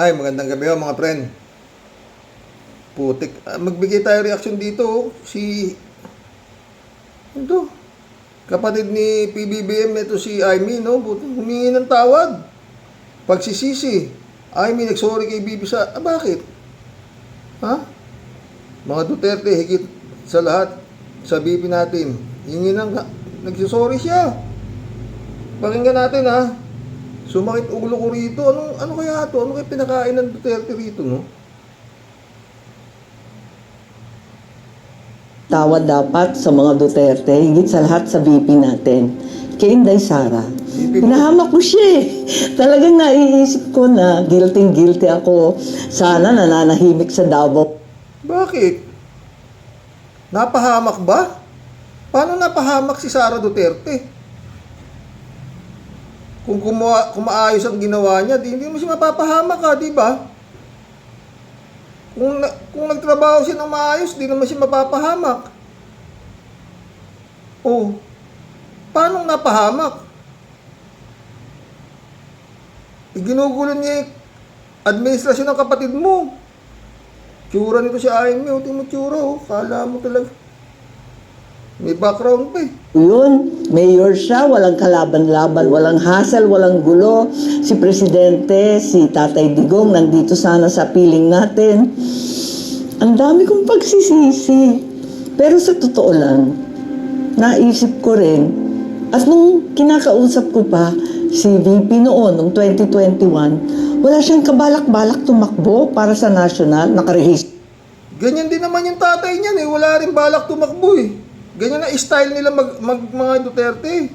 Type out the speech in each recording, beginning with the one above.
Ay, magandang gabi ho mga friend. Putik. Magbigay tayo reaction dito. Ito, kapatid ni PBBM, ito si Amy, no? Humingi ng tawad. Pagsisisi. Amy, nagsorry kay Bibi sa... bakit? Ha? Mga Duterte, higit sa lahat, sa Bibi natin. Nagsisorry siya. Pakinggan natin, ha? Sumakit ulo ko rito. Ano kaya ito? Ano kaya pinakain ng Duterte rito, no? Tawad dapat sa mga Duterte, higit sa lahat sa VP natin, kay Inday Sara. Hinahamak ko siya eh. Talagang naiisip ko na guilty ako. Sana nananahimik sa Davao. Bakit? Napahamak ba? Paano napahamak si Sara Duterte? Kung kumaayos ang ginawa niya, hindi mo siya mapapahamak, ha, di ba? Kung nagtrabaho siya ng maayos, di naman siya mapapahamak. Oh, paano napahamak? Ginugulo niya yung administrasyon ng kapatid mo. Tsura nito si Amy, tingnan mo tsura, kala mo talaga. May background pa eh. Yun, mayor siya, walang kalaban-laban, walang hassle, walang gulo. Si Presidente, si Tatay Digong, nandito sana sa piling natin. Ang dami kong pagsisisi. Pero sa totoo lang, naisip ko rin, at nung kinakausap ko pa si VP noon, noong 2021, wala siyang kabalak-balak tumakbo para sa national, nakarehistro. Ganyan din naman yung tatay niyan eh. Wala rin balak tumakbo eh. Ganyan na style nila mga Duterte.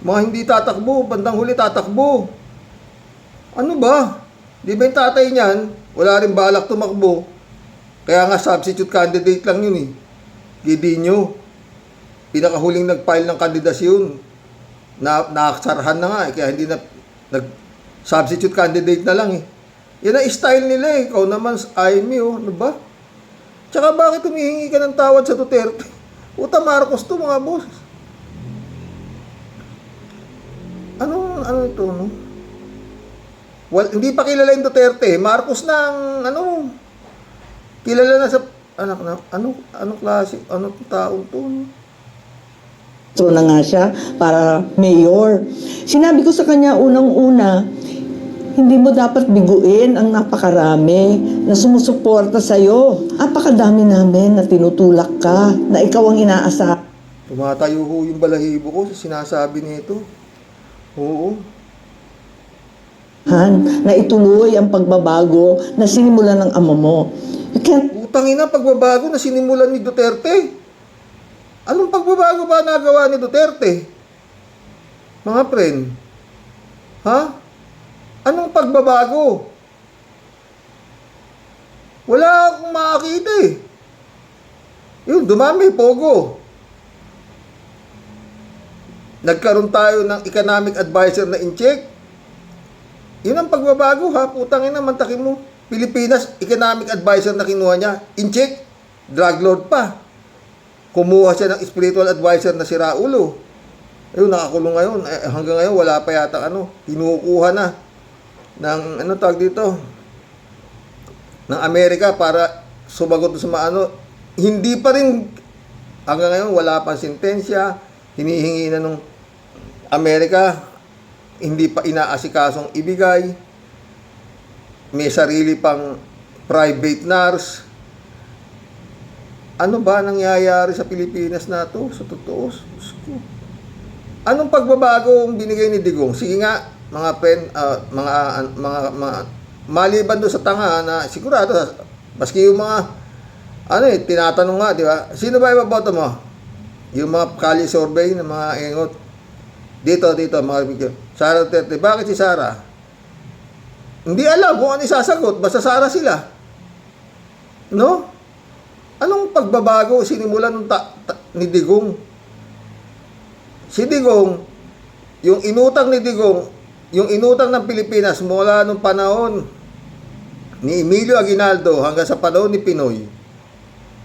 Mga hindi tatakbo, bandang huli tatakbo. Ano ba? Di ba yung tatay niyan, wala rin balak tumakbo. Kaya nga substitute candidate lang yun eh. Gidinyo. Pinakahuling nag-file ng kandidasyon. Nakasarahan na nga eh. Kaya hindi na substitute candidate na lang eh. Yan ang style nila eh. Ikaw naman, Amy, ano ba? Tsaka bakit humihingi ka ng tawad sa Duterte? Puta Marcos to mga boss. Ano ito, no? Well, hindi pa kilala yung Duterte. Marcos na ang, kilala na sa, anong klase, anong taong to, no? Na nga siya para mayor. Sinabi ko sa kanya unang-una, hindi mo dapat biguin ang napakarami na sumusuporta sa'yo. Napakadami namin na tinutulak ka, na ikaw ang inaasa. Tumatayo ho yung balahibo ko sa sinasabi nito. Oo. Na ituloy ang pagbabago na sinimulan ng ama mo. You can't... Utangina, pagbabago na sinimulan ni Duterte. Anong pagbabago ba nagawa ni Duterte? Mga friend. Ha? Anong pagbabago? Wala akong makakita eh. Yun, dumami, pogo. Nagkaroon tayo ng economic advisor na in-check. Yun ang pagbabago ha, putang ina, mantakin mo. Pilipinas, economic advisor na kinuha niya, in-check. Drug lord pa. Kumuha siya ng spiritual advisor na si Raulo. Ayun, nakakulong ngayon. Hanggang ngayon, wala pa yata kinukuha na ng tawag dito ng Amerika para sumagot sa hindi pa rin hanggang ngayon wala pang sentensya, hinihingi na nung Amerika, hindi pa inaasikasong ibigay, may sarili pang private nurse. Ano ba nangyayari sa Pilipinas na to sa totoo? Anong pagbabago ang binigay ni Digong? Sige nga mga friend, mga maliban doon sa tanga na sigurado, maski yung mga, tinatanong nga, di ba? Sino ba ibaboto mo? Yung mga Kali survey ng mga engot. Dito, mga video. Sara Duterte. Bakit si Sara? Hindi alam kung ano isasagot. Basta Sara sila. No? Anong pagbabago sinimulan ni Digong? Si Digong, yung inutang ni Digong, yung inutang ng Pilipinas mula nung panahon ni Emilio Aguinaldo hanggang sa panahon ni Pinoy,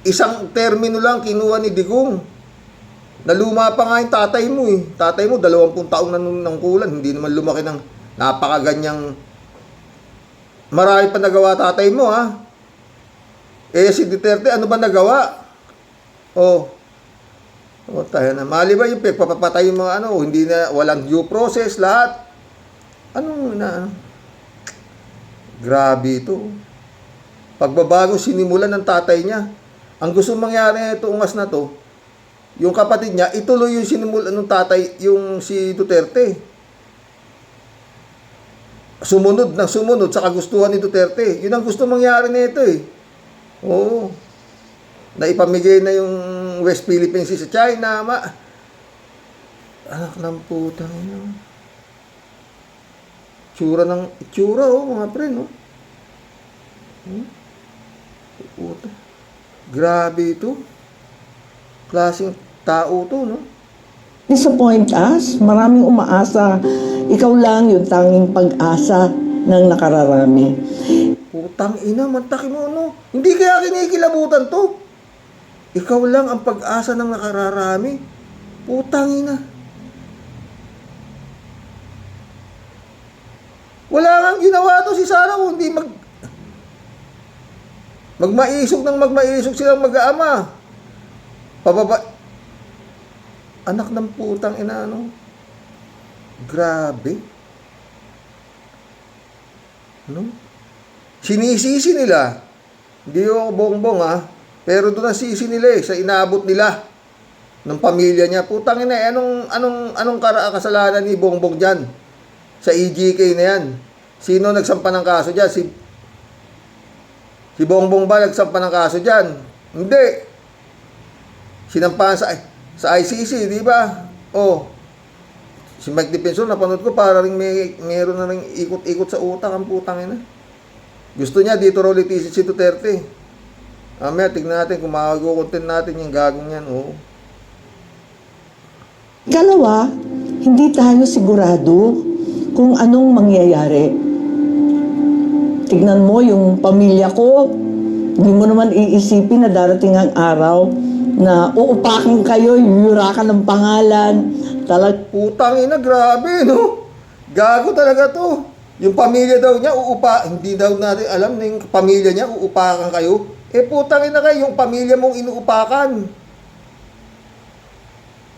isang termino lang kinuha ni Digong. Naluma pa nga yung tatay mo eh. Tatay mo, 20 taong nang kulan. Hindi naman lumaki ng napakaganyang Marami pa nagawa tatay mo, ha? Eh, si Duterte, ano ba nagawa? Oh. Oh, tayo na. Mali ba yung papapatay yung mga ano, hindi na, walang due process, lahat. Anong na, grabe ito. Pagbabago sinimulan ng tatay niya. Ang gusto mangyari nito ungas na to, yung kapatid niya, ituloy yung sinimulan ng tatay, yung si Duterte. Sumunod ng sumunod sa kagustuhan ni Duterte. Yun ang gusto mangyari nito eh. Oo. Naipamigay na yung West Philippines Sea sa China. Anak ng putang ina. Itsura oh, mga pre, no? Puta. Grabe ito. Klaseng tao to, no? Disappoint us. Maraming umaasa. Ikaw lang yung tanging pag-asa ng nakararami. Putang ina, mantaki mo, no? Hindi kaya kinikilabutan to. Ikaw lang ang pag-asa ng nakararami. Putang ina. Wala kang ginawa to si Sara kundi magmaisog ng magmaisog silang mag-aama. Anak ng putang ina, no? Grabe. No? Sinisisi nila. Hindi ako bongbong, ha? Pero doon ang sisi nila sa inaabot nila ng pamilya niya. Putang ina, anong kasalanan ni Bongbong dyan? Sa EJK na yan. Sino nagsampa ng kaso dyan? Si Bongbong ba nagsampa ng kaso dyan? Hindi. Sinampahan sa ICC, di ba? Oh. Si Mike Defensor, napanood ko, para rin meron na rin ikot-ikot sa utak ang putang ina. Gusto niya, dito raw litisin si Duterte. Amaya, tignan natin kung makagukontent natin yung gagong yan. Oh. Ikalawa, hindi tayo sigurado kung anong mangyayari. Tignan mo yung pamilya ko, hindi mo naman iisipin na darating ang araw na uupakin kayo, yuyurakan ng pangalan. Putang ina, grabe, no? Gago talaga to. Yung pamilya daw niya, hindi daw natin alam na yung pamilya niya, uupakan kayo. Eh, putang ina kayo, yung pamilya mong inuupakan.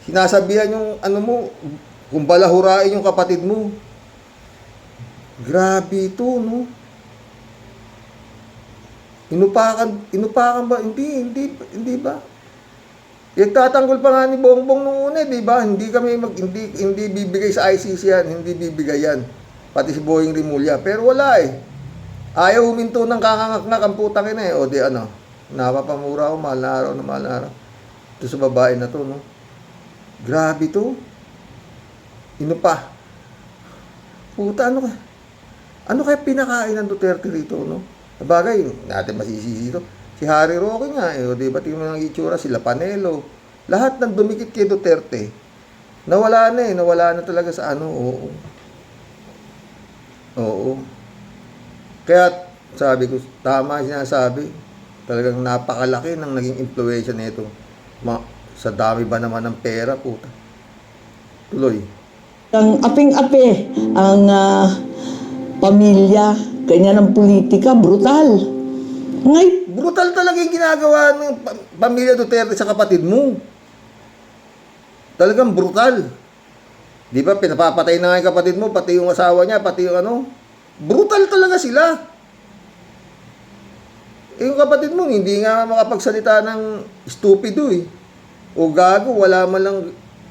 Sinasabihan yung, mo, kung balahurain yung kapatid mo. Grabe ito, no? Inupakan ba? Hindi ba? Tatanggol pa nga ni Bongbong nung una, di ba? Hindi bibigay sa ICC yan, hindi bibigay yan. Pati si Boying Rimulya. Pero wala eh. Ayaw huminto ng kakangak-ngak ang putang ina eh. O di ano, napapamura ako, mahal na araw. Ito sa babae na to, no? Grabe to. Inupa. Puta, ano kaya pinakain ng Duterte rito, no? Sabagay, natin masisisi ito. Si Harry Roque nga, o di ba tingnan mo ng itsura, sila Panelo. Lahat ng dumikit kay Duterte, nawala na talaga sa ano, oo. Oo. Kaya, sabi ko, tama sinasabi, talagang napakalaki ng naging impluwensya nito. Sa dami ba naman ng pera, puta. Tuloy. Ang aping-ape ang pamilya, kanya ng politika, brutal. Brutal talaga yung ginagawa ng pamilya Duterte sa kapatid mo. Talagang brutal. Di ba, pinapapatay na nga yung kapatid mo, pati yung asawa niya, pati yung ano. Brutal talaga sila. Eh, yung kapatid mo, hindi nga makapagsalita ng stupido eh. O gago, wala man lang.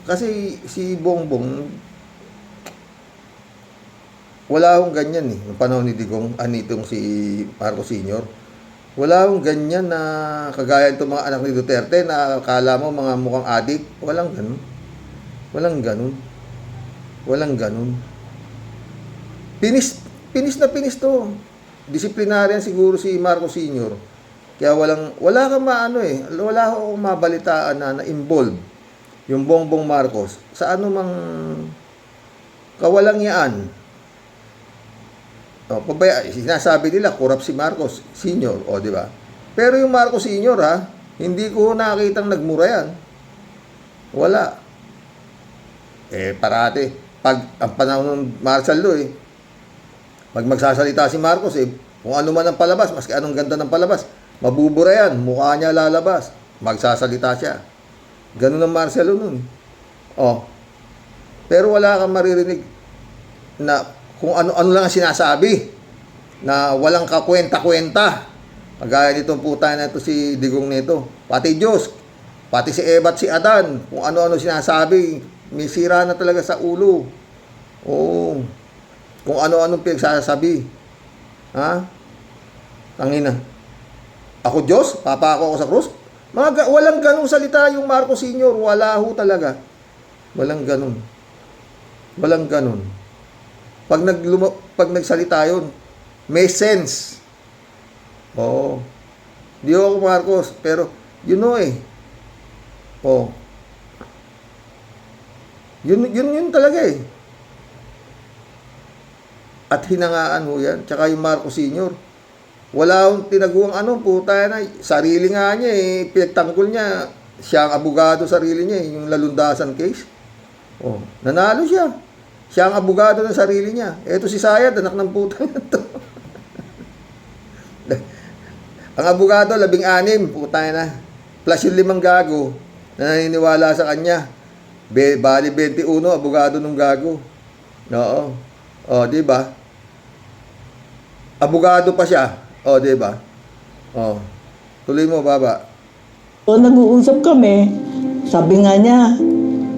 Kasi si Bongbong, wala akong ganyan eh. Noong panahon ni Digong, anitong si Marcos Sr., wala akong ganyan na kagaya itong mga anak ni Duterte na akala mo mga mukhang adik. Walang ganun. Walang ganun. Pinis na pinis to. Disiplinaryan siguro si Marcos Sr. Kaya wala kang wala akong mabalitaan na na-involve yung Bongbong Marcos sa anumang kawalangyaan. O, sinasabi nila, corrupt si Marcos Sr., o, di ba? Pero yung Marcos Sr., hindi ko nakitang nagmura yan. Wala. Eh, parati, pag ang panahon ng martial law, pag magsasalita si Marcos, Kung ano man ang palabas, maski anong ganda ng palabas, mabubura yan, mukha niya lalabas, magsasalita siya. Ganun ang Marcelo nun. Oh. Pero wala kang maririnig na kung ano-ano lang ang sinasabi na walang kakwenta-kwenta. Kagaya nitong puta na ito si Digong nito. Pati Diyos, pati si Eva at si Adan, kung ano-ano sinasabi, may sira na talaga sa ulo. Oo. Kung ano-anong pinagsasabi. Ha? Tangina. Ako Diyos? Papa ako sa krus? Walang ganong salita yung Marcos Sr. Wala ho talaga. Walang ganon. Walang ganon. Pag nagsalita yun, may sense. Oo. Di ako Marcos, pero you know eh. Oo. Yun talaga eh. At hinangaan ho yan. Tsaka yung Marcos Sr. Wala akong tinaguang puta na. Sarili nga niya eh. Pinagtanggol niya. Siya ang abogado sarili niya eh. Yung lalundasan case. Oh, nanalo siya. Siya ang abogado ng sarili niya. Eto si Sayad, anak ng puta na to. Ang abogado, 16, puta na. Plus yung 5 gago na naniniwala sa kanya. Bali 21, abogado nung gago. Oo. O, di ba? Abogado pa siya. O, di ba? O. Tuloy mo, baba. So, nag-uusap kami, sabi nga niya,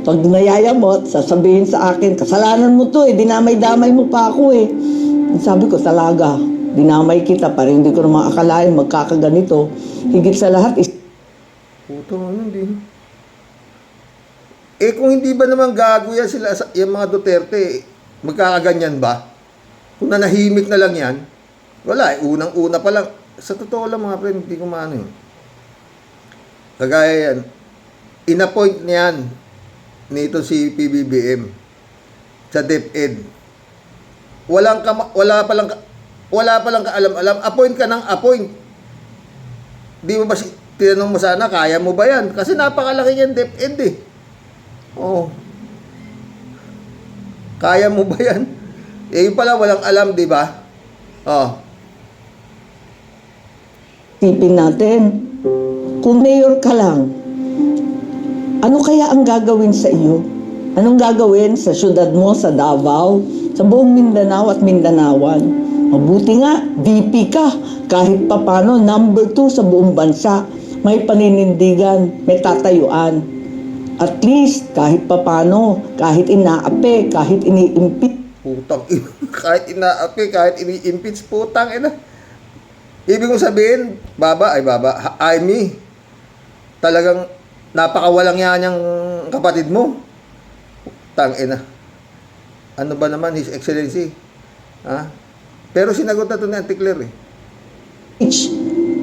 pag nayayamot, sasabihin sa akin, kasalanan mo to eh, dinamay-damay mo pa ako eh. Sabi ko, talaga, dinamay kita, parang hindi ko naman akalain magkakaganito. Higit sa lahat, Puto, hindi. Eh, kung hindi ba naman gago yan sila, yung mga Duterte, magkakaganyan ba? Kung nanahimik na lang yan, wala eh, unang-una pa lang. Sa totoo lang mga friend, hindi ko maano yun. Kagaya yan, in-appoint niyan nito si PBBM sa DepEd. Wala pa lang kaalam-alam. Appoint ka ng appoint. Di mo ba tinanong mo sana, kaya mo ba yan? Kasi napakalaki yan DepEd eh. Oo. Kaya mo ba yan? Eh, yun pala walang alam, di ba? Oh. isipin natin, kung mayor ka lang, ano kaya ang gagawin sa iyo? Anong gagawin sa syudad mo, sa Davao, sa buong Mindanao at Mindanawan? Mabuti nga, VP ka, kahit papano, number 2 sa buong bansa. May paninindigan, may tatayuan. At least, kahit papano, kahit inaapi, kahit iniimpit, Putang ina. Kahit inaapi, kahit ini-impeach, putang ina. Ibig kong sabihin, Amy, talagang napakawalang yan yung kapatid mo. Putang ina. Ano ba naman, His Excellency? Ha? Pero sinagot na ito ni Auntie Claire eh.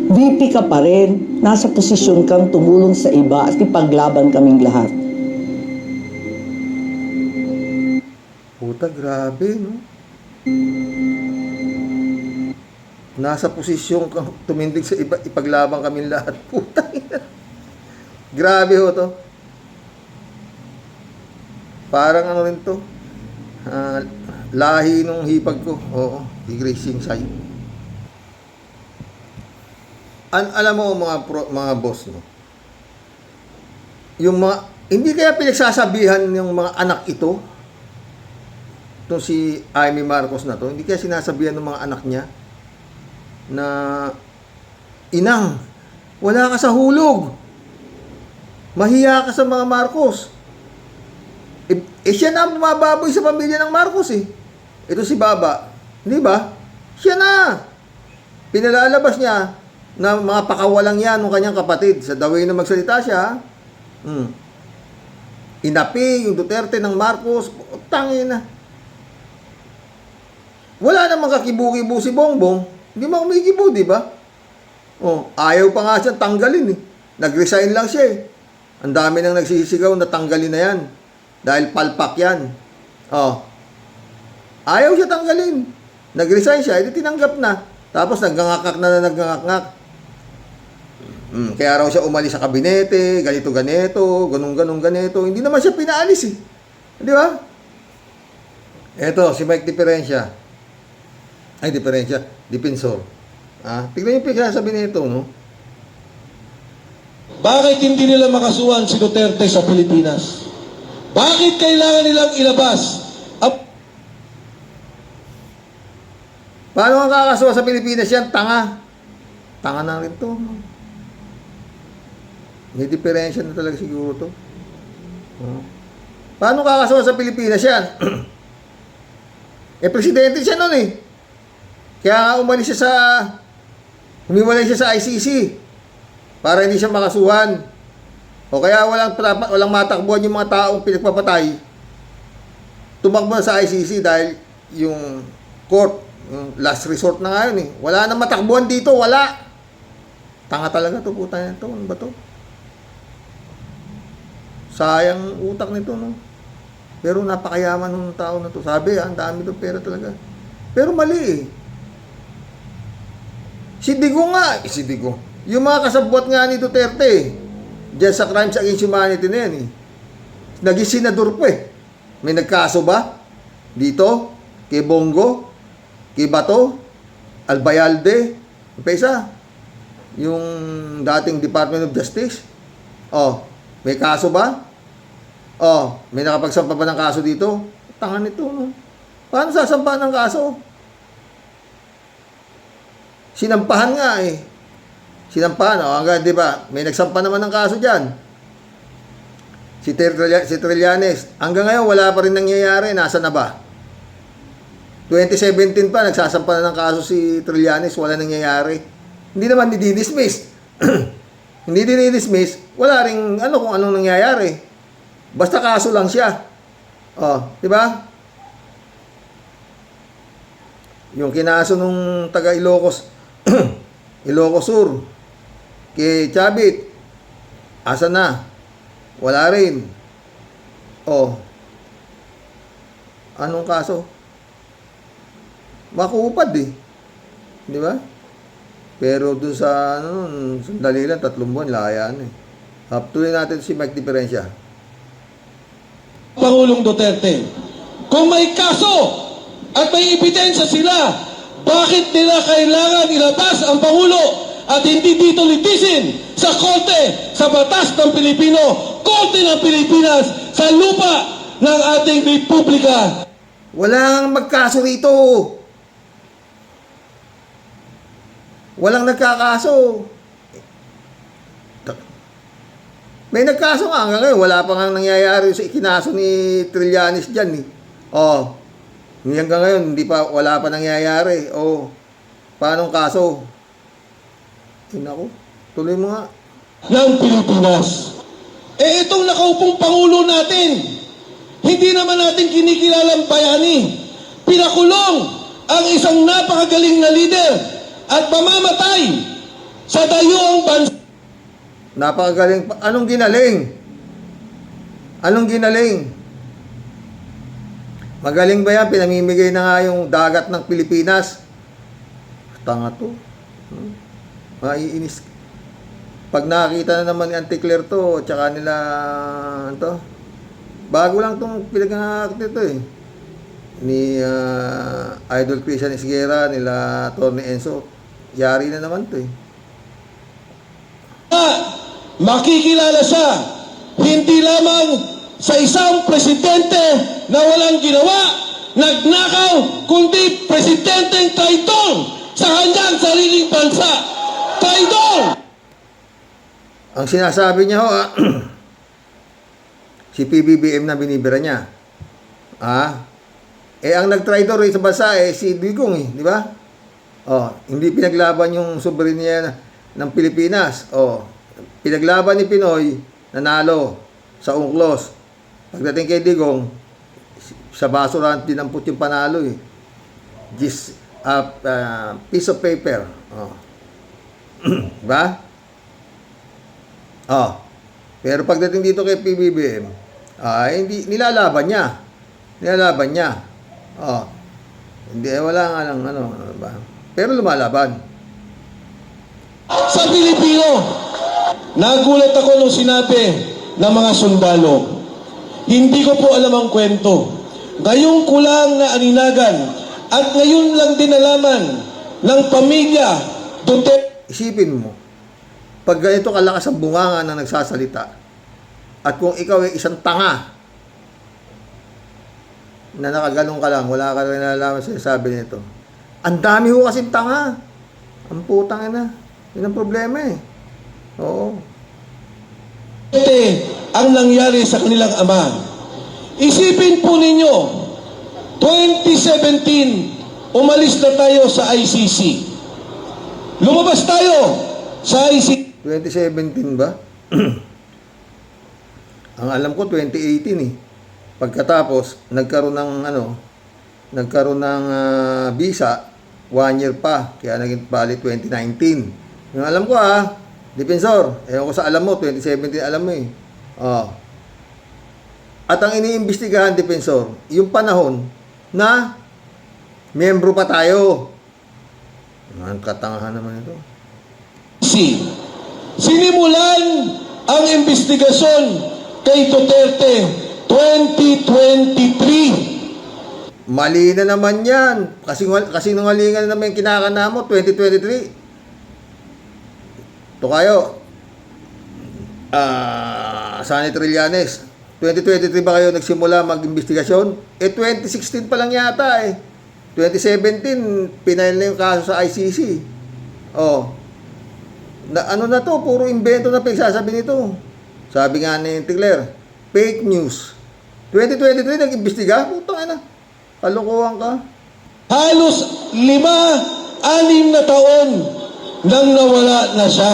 VP ka pa rin, nasa posisyon kang tumulong sa iba at ipaglaban kaming lahat. Puta, grabe, no? Nasa posisyon kang tumindig sa iba, ipaglaban kami lahat. Puta, grabe ho to. Parang ano rin to. Lahi nung hipag ko. Oo, Racing side. Alam mo mga boss, no? Yung mga, hindi kaya pinagsasabihan ng mga anak ito, itong si Amy Marcos na to, hindi kaya sinasabihan ng mga anak niya na, inang, wala ka sa hulog. Mahiya ka sa mga Marcos. Siya na ang bumababoy sa pamilya ng Marcos eh. Ito si Baba. Di ba? Siya na. Pinalalabas niya na mga pakawalang yan ng kanyang kapatid. Sa the way na magsalita siya, inapi yung Duterte ng Marcos, tangin na. Wala namang kakibu-kibu si Bongbong. Hindi mo kumikibo, di ba? Oh, ayaw pa nga siyang tanggalin eh. Nag-resign lang siya eh. Ang dami nang nagsisigaw na tanggalin na yan. Dahil palpak yan. Oh. Ayaw siya tanggalin. Nag-resign siya, edi tinanggap na. Tapos naggangakak na naggangakak. Kaya raw siya umalis sa kabinete, ganito-ganito, ganun-ganun-ganito. Hindi naman siya pinaalis eh. Di ba? Eto, si Mike Diferensya. Ay, Diferensya. Dipensor. Tignan yung pinagsasabi nito, no? Bakit hindi nila makasuhan si Duterte sa Pilipinas? Bakit kailangan nilang ilabas ang Paano ang kakasuha sa Pilipinas yan? Tanga. Tanga na rin to. No? May diferensya na talaga siguro to. Paano kakasuha sa Pilipinas yan? Presidente siya nun eh. Kaya umalis siya humiwalay siya sa ICC para hindi siya makasuhan. O kaya walang matakbuhan yung mga taong pinagpapatay. Tumakbo na sa ICC dahil yung court, yung last resort na ngayon eh. Wala nang matakbuhan dito, wala. Tanga talaga to, puta na to. Ano ba to? Sayang utak nito, no? Pero napakayaman ng tao na to. Sabi, ang dami ng pera talaga. Pero mali eh. Si Digong nga, si Digong. Yung mga kasabwat nga ni Duterte, dyan sa crimes against humanity na yan eh. Naging senador po eh. May nagkaso ba? Dito? Kay Bongo? Kay Bato? Albayalde? Pa isa? Yung dating Department of Justice? Oh, may kaso ba? Oh, may nakapagsampa ba ng kaso dito? Tanga nito, no? Paano sasampa ng kaso? Sinampahan nga eh. Sinampahan, oh, hanggang, di ba? May nagsampa naman ng kaso dyan. Si Trillanes. Hanggang ngayon, wala pa rin nangyayari. Nasa na ba? 2017 pa, nagsasampa na ng kaso si Trillanes. Wala nangyayari. Hindi naman di-dismiss. Hindi di-dismiss. Wala rin kung anong nangyayari. Basta kaso lang siya. Oh, di ba? Yung kinaso nung taga Ilocos, Ilocos Sur, kay Chavit, asa na? Wala rin. Oh. Anong kaso? Makupad eh. Di ba? Pero doon sa, sandali lang, 3 buwan, layaan eh. Tuloy natin si Mike Diferensya. Pangulong Duterte? Kung may kaso at may ebidensya sila, bakit nila kailangan ilabas ang Pangulo at hindi dito litisin sa korte, sa batas ng Pilipino, korte ng Pilipinas, sa lupa ng ating republika? Walang magkaso rito. Walang nagkakaso. May nagkaso nga hanggang ngayon. Wala pa nga nangyayari sa ikinaso ni Trillanes dyan eh. Oh, hanggang ngayon, wala pa nangyayari. Oh, paanong kaso? Naku, tuloy mo nga. Ng Pilipinas. Itong nakaupong Pangulo natin, hindi naman natin kinikilalang bayani. Pinakulong ang isang napakagaling na leader at mamamatay sa dayuang bansa. Napakagaling. Anong ginaling? Anong ginaling? Magaling ba yan? Pinamimigay na nga yung dagat ng Pilipinas. Tanga to. Maiinis. Pag nakakita na naman ni Anticler to, tsaka nila, bago lang itong pinag-angakit nito eh. Ni Idol Christian Esguerra, nila Tony Enzo. Yari na naman to eh. Makikilala siya hindi lamang sa isang presidente na walang ginawa, nagnakaw, kundi presidenteng traidor sa kanyang sariling bansa. Traidor! Ang sinasabi niya ho, si PBBM na binibira niya. Ang nag-traidor sa bansa si Digong di ba? Hindi pinaglaban yung soberenya ng Pilipinas. Pinaglaban ni Pinoy, nanalo sa UNCLOS. Pagdating kay Digong, sa basurahan dinampot yung panalo eh. Just piece of paper. Diba? Pero pagdating dito kay PBBM, hindi nilalaban niya. Nilalaban niya. Hindi wala nga lang ba? Pero lumalaban. Sa Pilipino, nagulat ako nung sinabi ng mga sundalo. Hindi ko po alam ang kwento. Ngayon ko lang na aninagan at ngayon lang din nalaman ng pamilya Duterte. Isipin mo, pag ganito kalakas ang bunganga na nagsasalita, at kung ikaw ay isang tanga, na nakagalong ka lang, wala ka rin nalalaman sa sabi nito. Ang dami ho kasing tanga. Ang putang ina. Yun ang problema eh. Oo. Ang nangyari sa kanilang ama. Isipin po ninyo, 2017, umalis na tayo sa ICC. Lumabas tayo sa ICC. 2017 ba? Ang alam ko 2018 eh. Pagkatapos nagkaroon ng visa 1 year pa, kaya naging bali 2019. Yung alam ko Defensor, ewan ko sa alam mo 2017 alam mo eh. At ang iniimbestigahan, Defensor, yung panahon na miyembro pa tayo. Ang katangahan naman ito. Sinimulan ang investigasyon kay Duterte 2023. Mali na naman yan. Kasi nungalingan na naman yung kinakana mo, 2023. Ito kayo. Sani Trillanes. 2023 ba kayo nagsimula mag-investigasyon? 2016 pa lang yata eh. 2017, pinail na yung kaso sa ICC. Ano na to? Puro invento na pinagsasabi nito. Sabi nga ni Tigler, fake news. 2023 nag-imbestiga? Putang ina. Kalokohan ka. Halos 5-6 na taon nang nawala na siya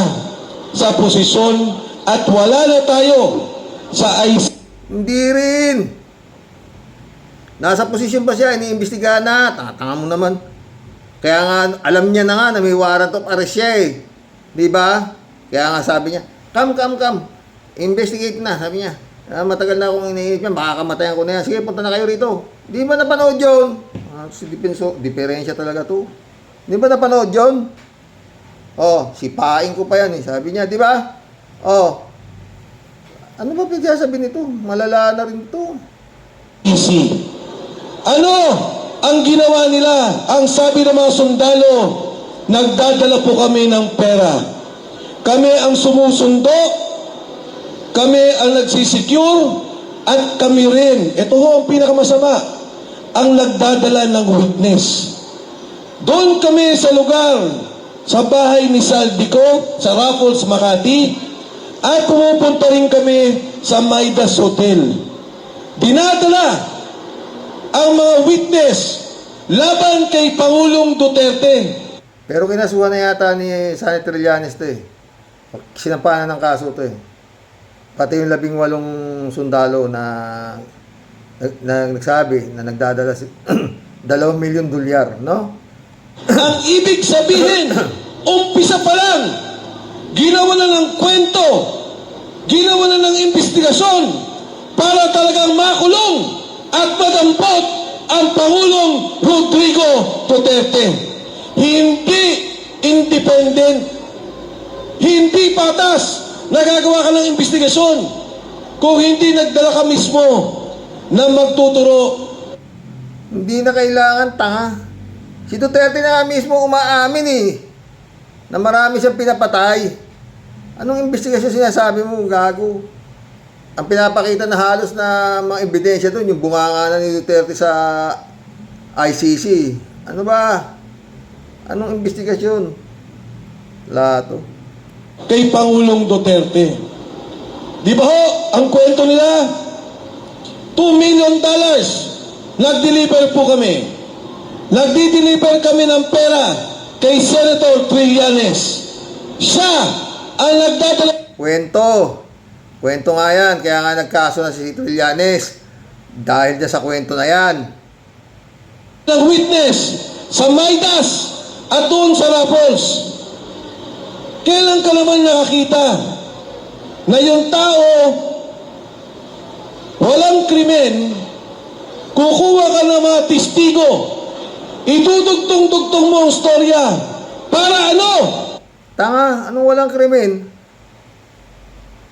sa posisyon at wala na tayo sa ICC. Hindi rin. Nasa posisyon pa siya, iniimbestigahan na. Tanga mo naman. Kaya nga, alam niya na nga na may warrant of arrest siya eh. Di ba? Kaya nga sabi niya, come. Investigate na, sabi niya. Matagal na akong iniisip yan, baka kamatayan ko na yan. Sige, punta na kayo rito. Di ba napanood yun? Si diferensya talaga to. Di ba napanood yun? Sipain ko pa yan eh. Sabi niya, di ba? Ano ba pinagsasabi nito? Malala na rin to. Ano ang ginawa nila? Ang sabi ng mga sundalo, nagdadala po kami ng pera. Kami ang sumusundo, kami ang nagsisecure, at kami rin, ito ho ang pinakamasama, ang nagdadala ng witness. Doon kami sa lugar, sa bahay ni Saldico, sa Raffles, Makati, at pumupunta rin kami sa Maidas Hotel. Dinadala ang mga witness laban kay Pangulong Duterte. Pero kinasuhan na yata ni Sani Trillanes to eh. Sinampanan ng kaso to eh. Pati yung 18 sundalo na nagsabi na nagdadala si 2 milyon dolyar, no? Ang ibig sabihin, umpisa pa lang, ginawa na ng kwento, ginawa na ng investigasyon para talagang makulong at madampot ang Pangulong Rodrigo Duterte. Hindi independent, hindi patas nagagawa ka ng investigasyon kung hindi nagdala ka mismo na magtuturo. Hindi na kailangan tanga. Si Duterte na mismo umaamin eh na marami siyang pinapatay. Anong investigasyon sinasabi mo, gago? Ang pinapakita na halos na mga ebidensya doon, yung bunganga na ni Duterte sa ICC. Ano ba? Anong investigasyon? Lato. Kay Pangulong Duterte. Di ba ho, ang kwento nila, $2 million nag-deliver po kami. Nagdi-deliver kami ng pera kay Senator Trillanes. Siya ang nagdadala. Kwento nga yan. Kaya nga nagkaso na si Trillanes. Dahil dyan sa kwento na yan. Ng witness sa Maidas at doon sa Raffles. Kailan ka naman nakakita na yung tao walang krimen, kukuha ka ng mga testigo, idudugtong-dugtong mo ang storya para ano? Tanga, anong walang krimen?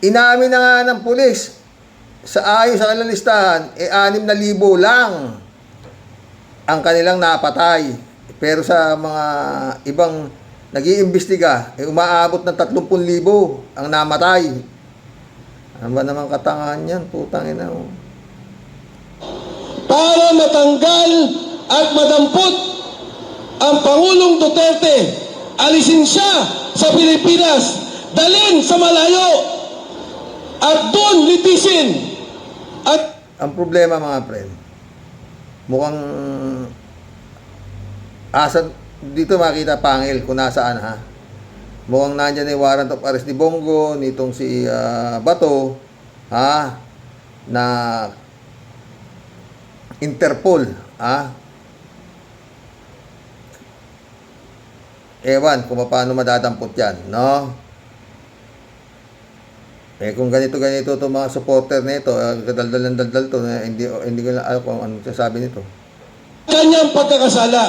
Inamin na nga ng pulis sa ayon sa kanilang listahan, 6,000 lang ang kanilang napatay. Pero sa mga ibang nag-iimbestiga, umaabot ng 30,000 ang namatay. Ano ba naman katangahan yan? Putang ina mo. Para matanggal at madampot ang Pangulong Duterte, alisin siya sa Pilipinas, dalhin sa malayo, at doon litisin. At Ang problema mga friend, mukhang asan dito makita pangil kung nasaan ha. Mukhang nandyan yung warrant of arrest ni Bongo, nitong si Bato, ha, na Interpol, ha. Ewan kung paano madadampot yan, no? Eh kung ganito itong mga supporter nito, daldal to, hindi ko na alam kung anong sasabi nito. kanyang pagkakasala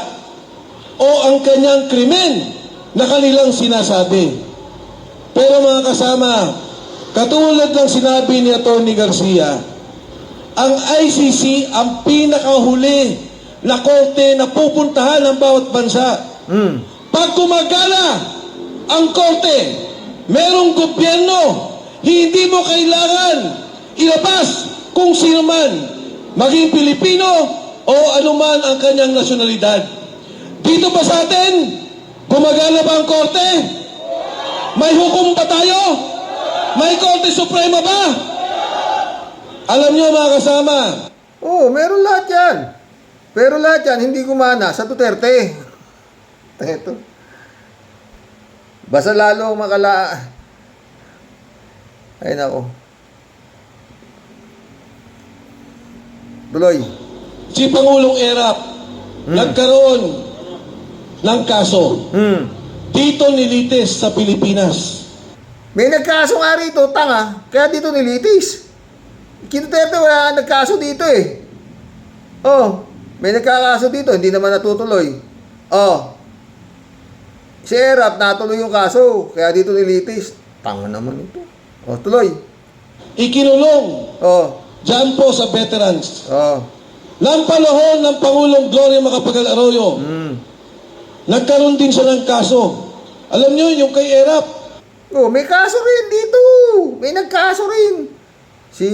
o ang kanyang krimen na kanilang sinasabi. Pero mga kasama, katulad ng sinabi ni Atty. Garcia, ang ICC ang pinakahuli na korte na pupuntahan ng bawat bansa. Pag gumagala ang korte, merong gobyerno, hindi mo kailangan ilabas kung sino man, maging Pilipino o anuman ang kanyang nasyonalidad. Dito ba sa atin, gumagala ba ang korte? May hukom ba tayo? May Korte Suprema ba? Alam nyo mga kasama, Oo, meron lahat yan. Pero lahat yan, hindi gumana sa Duterte. Ito. Basta lalo makala... Ay, nako. Tuloy. si Pangulong Erap nagkaroon ng kaso. Dito nilitis sa Pilipinas. May nagkaso nga rito, tanga. Kaya dito nilitis. Kinuterte, wala nga nagkaso dito eh. Oh, may nagkakaso dito, hindi naman natutuloy. Oh, si Erap, natuloy yung kaso. Kaya dito nilitis. Tanga naman ito. Oh, tuloy. Ikinulong Oh, dyan po sa veterans. oh. Nang panahon ng Pangulong Gloria Macapagal Arroyo, nagkaroon din siya ng kaso. Alam nyo, yung kay Erap, Oh, may kaso rin dito. May nagkaso rin. Si,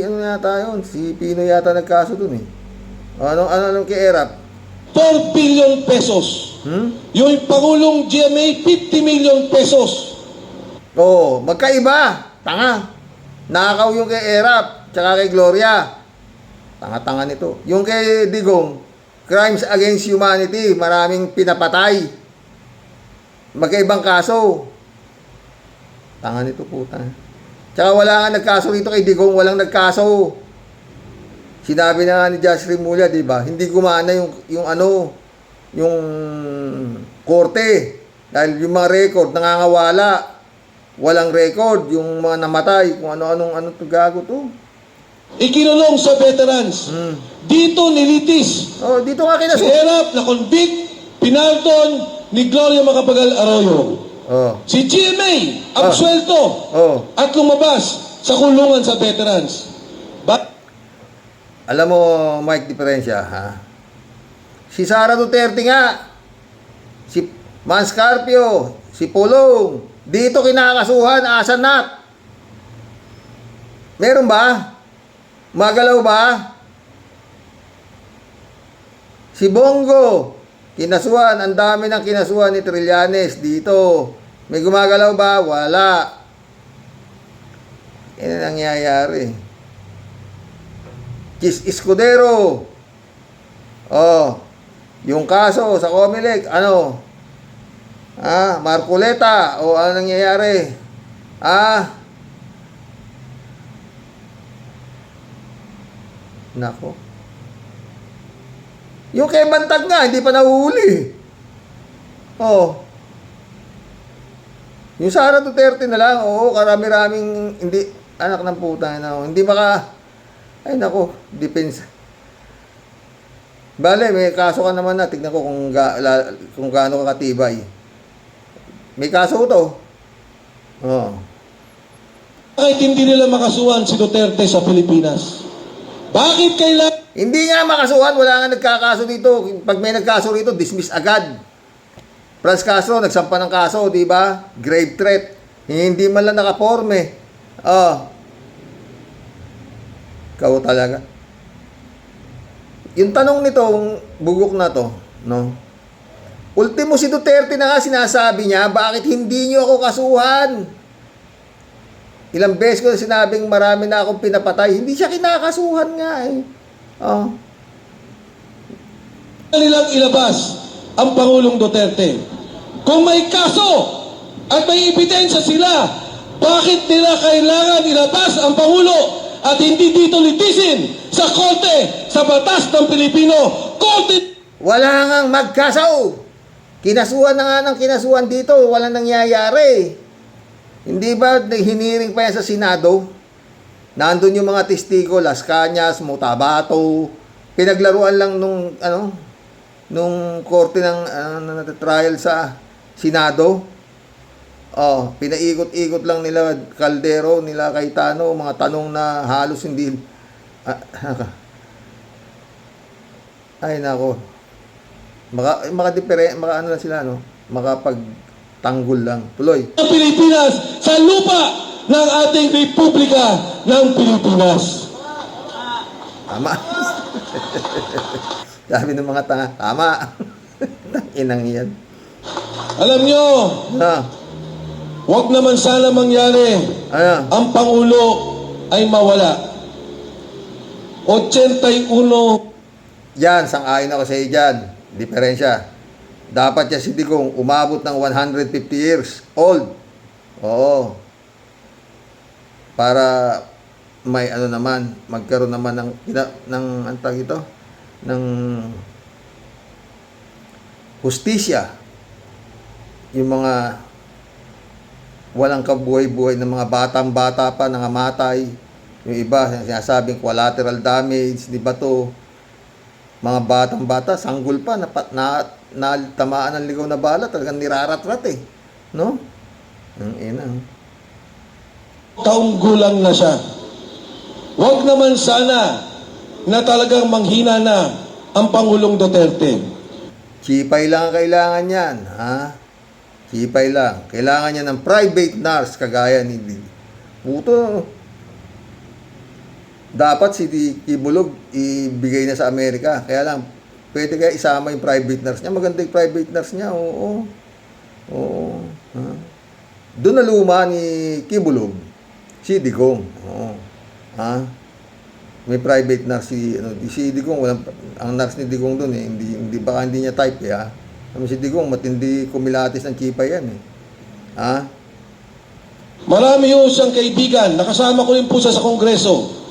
ano yata yun? Si Pino yata nagkaso dun eh. Ano kay Erap? 4 billion pesos. Yung Pangulong GMA, 50 million pesos. Oh, magkaiba. Tanga. Nakaw yung kay Erap, tsaka kay Gloria. Tanga-tanga nito. Yung kay Digong, crimes against humanity, maraming pinapatay. Magkaibang kaso. Tanga nito puta. Tsaka wala nga nagkaso rito kay Digong, walang nagkaso. Sinabi na nga ni Josh Rimulya, di ba? Hindi gumana yung korte. Dahil yung mga record, nangangawala. Walang record, yung mga namatay, kung ano-anong gago to. Ikinulong sa veterans. Dito nilitis. Oh, dito nga Si kinaso. Erap na convict, pinalton ni Gloria Macapagal Arroyo. Oh, Si GMA, absuelto oh. at lumabas sa kulungan sa veterans. Alam mo, Mike, diferensya, ha? Si Sara Duterte nga, si Manscarpio, si Pulong, dito kinakasuhan, asanat. Meron ba? Magalaw ba? Si Bongo, kinasuhan, ang dami ng kinasuhan ni Trillanes dito. May gumagalaw ba? Wala. Yan ang nangyayari. Chis Escudero. Oh, yung kaso sa Comelec, ano? Marcoleta. O ano nangyayari? Nako. Yung kay Bantag nga, hindi pa nahuhuli. Oh. Yung Sara Duterte na lang, oo, karami-raming hindi, anak ng puta na, hindi ay nako, depensa. Bale, may kaso ka naman na, tignan ko kung gaano ka katibay. May kaso to. Oh. Bakit hindi nila makasuhan si Duterte sa Pilipinas? Bakit kailangan Hindi nga makasuhan, wala nga nagkakaso dito. Pag may nagkaso rito, dismiss agad. Franz Castro, nagsampa ng kaso, di ba? Grave threat. Hindi man lang nakaporme. Oh. Ikaw talaga. Yung tanong nitong bugok na to, no? Ultimo si Duterte na nga sinasabi niya, bakit hindi niyo ako kasuhan? Ilang beses ko na sinabing marami na akong pinapatay. Hindi siya kinakasuhan nga eh. Oh. Nilang ilabas ang Pangulong Duterte. Kung may kaso at may ebidensya sila, bakit nila kailangan ilabas ang Pangulo at hindi dito litisin sa korte, sa batas ng Pilipino? Korte! Wala ngang magkaso. Kinasuhan na nga ng kinasuhan dito. Walang nangyayari. Hindi ba hiniring pa yan sa Senado? Nandun yung mga testigo, Las Cañas, Mutabato. Pinaglaruan lang nung korte ng trial sa Senado. Oh, pinaikot-ikot lang nila Caldero, nila Cayetano, mga tanong na halos hindi ay nako. Maka ano lang sila, no? Makapagtanggol lang. Tuloy. Ang Pilipinas sa lupa ng ating Republika ng Pilipinas. Tama. Sabi ng mga tanga, tama. Inang yan. Alam nyo, wag naman sana mangyari Ano? ang Pangulo ay mawala. 81 Yan, sang-ayon ako sa iyo dyan. Diferensya. Dapat yan si Digong umabot ng 150 years old. Oo. Para may ano naman, magkaroon naman ng antag ito, ng hustisya. Yung mga walang kabuhay-buhay ng mga batang-bata pa nangamatay. Yung iba, sinasabing collateral damage, di ba to? Mga batang-bata, sanggol pa, natamaan ng ligaw na bala, talagang nirarat-rat eh. No? Ang ina. taong gulang na siya. Huwag naman sana na talagang manghina na ang Pangulong Duterte. Chipay lang ang kailangan yan, ha? Chipay lang. Kailangan niya ng private nurse kagaya ni Puto. Dapat si Kibulog ibigay na sa Amerika. Kaya lang, pwede kaya isama yung private nurse niya. Maganda yung private nurse niya, oo. Oo. Ha? Doon na luma ni Kibulog, si Digong. Oo. Ha? May private nurse si Digong, ang nurse ni Digong doon eh, hindi baka hindi niya type eh, ha. Si Digong matindi kumilatis ng chipa yan eh. Ha? Marami yung siyang kaibigan, nakasama ko rin po siya sa Kongreso.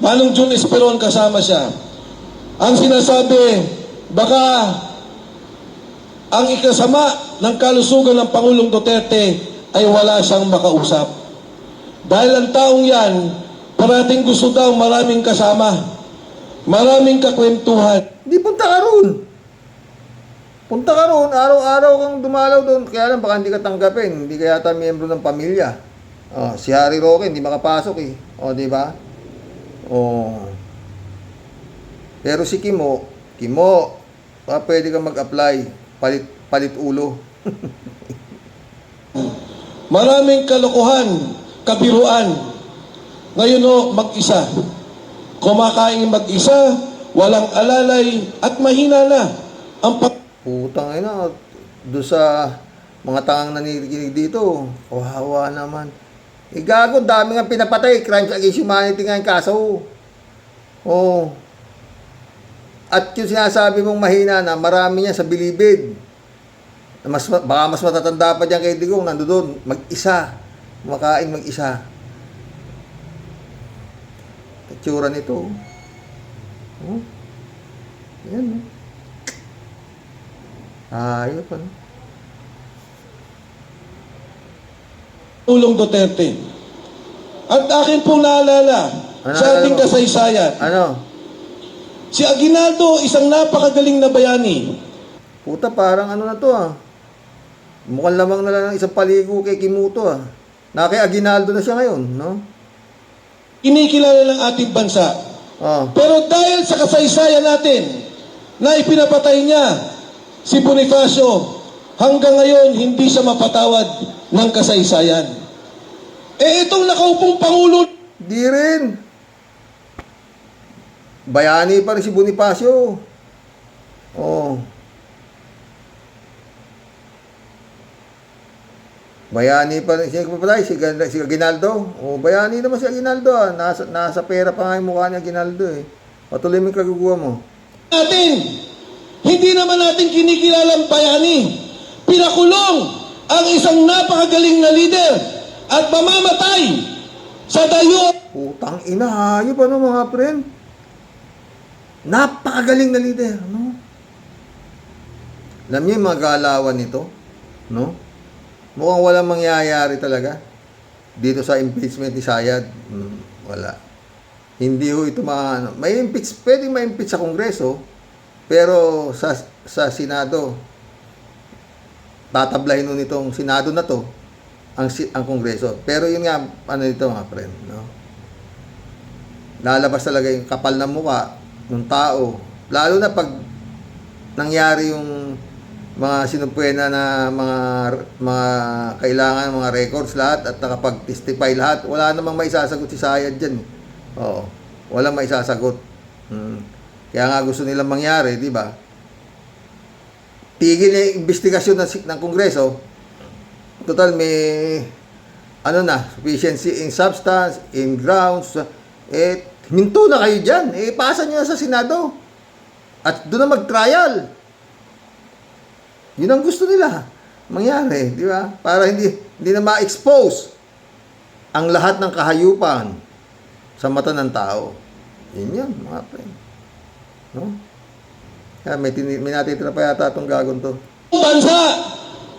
Manong June Esperon kasama siya. Ang sinasabi, baka ang ikasama ng kalusugan ng Pangulong Duterte ay wala siyang makausap. Dahil ang taong yan, parating gusto daw maraming kasama, maraming kakwentuhan. Hindi, punta ka roon. Punta ka roon, araw-araw kang dumalaw doon. Kaya lang, baka hindi ka tanggapin. Hindi ka yata miyembro ng pamilya. Oh, si Harry Roque, hindi makapasok eh. O, di ba? Oh. Pero si Kimo, pwede kang mag-apply. Palit ulo. Maraming kalokohan, kabiruan. Ngayon o, mag-isa. Kumakain mag-isa, walang alalay, at mahina na ang Putang ina, doon sa mga tangang nanikinig dito, kawawa naman. Eh gago, dami nga pinapatay, crimes against humanity nga yung kaso. Oh. At yung sinasabi mong mahina na, marami niya sa bilibid. Baka mas matatanda pa dyan kay Digong, nandoon, mag-isa. Kumakain mag-isa. Itsura nito. Oh. Yan. Ayos pa. Pangulong Duterte. At akin pong naalala sa ating kasaysayan. Ano? Si Aguinaldo, isang napakagaling na bayani. Puta, parang ano na to ah. Mukhang lamang na lang ng isang paligo kay Kimuto ah. Naki Aguinaldo na siya ngayon, no? Kinikilala ng ating bansa Oh. Pero dahil sa kasaysayan natin na ipinapatay niya si Bonifacio, hanggang ngayon hindi siya mapatawad ng kasaysayan. Eh itong nakaupong Pangulo, Di rin. Bayani pa rin si Bonifacio. Oh. Bayani pa rin. Sino pa si Aguinaldo? Oh, bayani naman si Aguinaldo. Ah. Nasa pera pa nga yung mukha ni Aguinaldo eh. Patuloy mo yung kaguguha mo. natin, hindi naman natin kinikilalang bayani. Pinakulong ang isang napakagaling na leader at mamamatay sa dayo. Putang ina, hayop ano mga friend? Napakagaling na leader, no? Alam niyo yung mga galawan nito, no? Mukhang walang mangyayari talaga dito sa impeachment ni Sayad. Wala. Hindi ho ito may impeach, pwedeng ma-impeach sa Kongreso, pero sa Senado, tatablahin nun itong Senado na to ang Kongreso. Pero yun nga, ano dito mga friend, no? Lalabas talaga yung kapal ng mukha ng tao. Lalo na pag nangyari yung mga sinumpwena na mga kailangan, mga records lahat at nakapag-testify lahat, wala namang maisasagot si Sayad dyan. Oo. Walang maisasagot. Kaya nga gusto nilang mangyari, di ba? Tigil yung investigasyon ng Kongreso. Total may sufficiency in substance, in grounds. Minto na kayo dyan. Pasa nyo na sa Senado. At doon na mag-trial. Yun ang gusto nila mangyari, di ba? Para hindi na ma-expose ang lahat ng kahayupan sa mata ng tao. Yun yan, mga friend. No? Kaya may natitira pa yata itong gagon to. Bansa,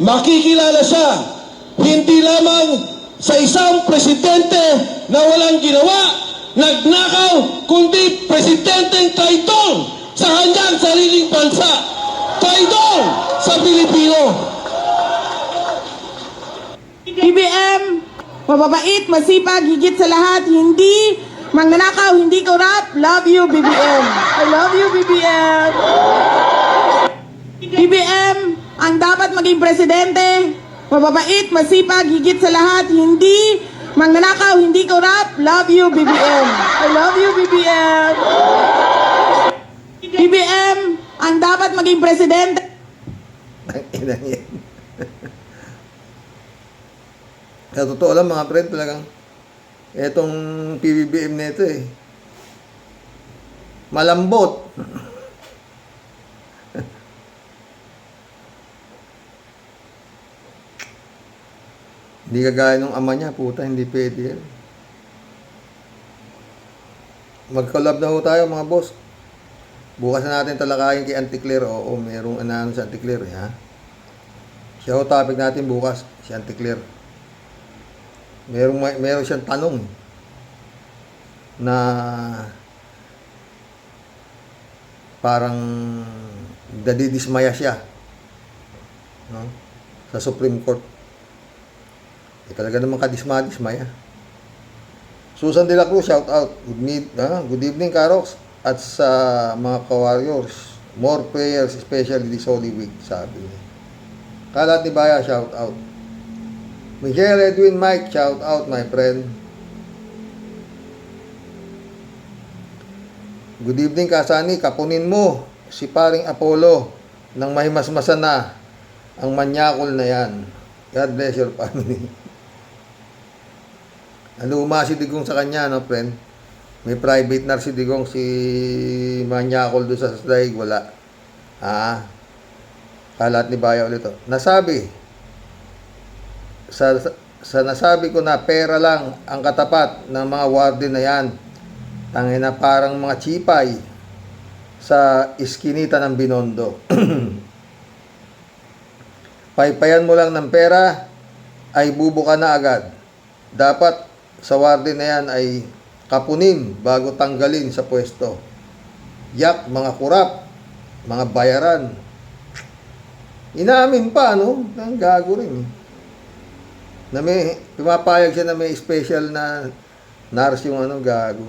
makikilala siya hindi lamang sa isang presidente na walang ginawa, nagnakaw, kundi presidenteng traidor sa kanyang sariling bansa. Traidor sa Pilipino. BBM, mababait, masipag, higit sa lahat, hindi magnanakaw, hindi korap. Love you, BBM. I love you, BBM. BBM, ang dapat maging presidente, mababait, masipag, higit sa lahat, hindi magnanakaw, hindi korap. Love you, BBM. I love you, BBM. BBM, ang dapat maging presidente. Ang ina yan. Sa totoo lang mga friend, talagang etong PBBM na ito malambot. Hindi kagaya nung ama niya, puta, hindi pwede yan. Mag-collab na ho tayo mga boss. Bukas na natin talakayin kay Auntie Claire. Oo, merong ano sa Auntie Claire, ha? Siya ho topic natin bukas, si Auntie Claire. Meron siyang tanong na parang nadidismaya siya, no? Sa Supreme Court. Talaga naman kadismaya. Susan de la Cruz, shout out. Good evening, Karox. At sa mga ka-warriors, more prayers, especially this Holy Week, sabi niya. Kalat ni Baya, shout out. Michelle Edwin Mike, shout out, my friend. Good evening, Kasani. Kapunin mo si paring Apollo nang mahimasmasan na ang manyakol na yan. God bless your family. Aluma si Digong sa kanya, no, friend? May private nar si Digong, si manyakol doon sa daig, wala. Kalat ni Baya ulit. Nasabi, sa nasabi ko na pera lang ang katapat ng mga warden na yan. Tangin na parang mga chipay sa iskinita ng Binondo. Paypayan mo lang ng pera ay bubuka na agad. Dapat sa warden na yan ay kapunin bago tanggalin sa pwesto. Yak, mga kurap, mga bayaran. Inaamin pa, no? Ang gago rin. Na may, pumapayag siya na may special na nurse yung gago.